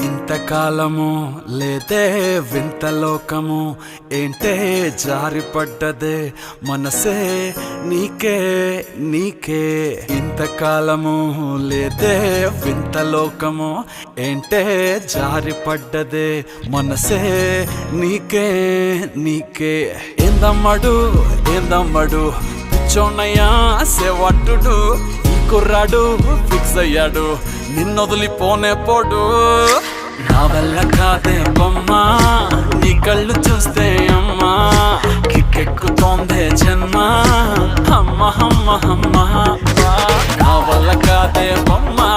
ఇంతకాలము లేదే వింత లోకము ఏంటే జారిపడ్డదే మనసే నీకే నీకే ఇంతకాలము లేదే వింత లోకము ఏంటే జారిపడ్డదే మనసే నీకే నీకే ఏందమ్మడు పిచ్చోన్నయ్యా సేవట్టుడు ఈ కుర్రాడు ఫిక్స్ అయ్యాడు నిన్నొదిలిపోనే పోడు నా వల్ల కాదే బొమ్మా నీ కళ్ళు చూస్తే అమ్మా కిక్కెక్కుతోందే జన్మ అమ్మ అమ్మ అమ్మ నా వల్ల కాదే బొమ్మా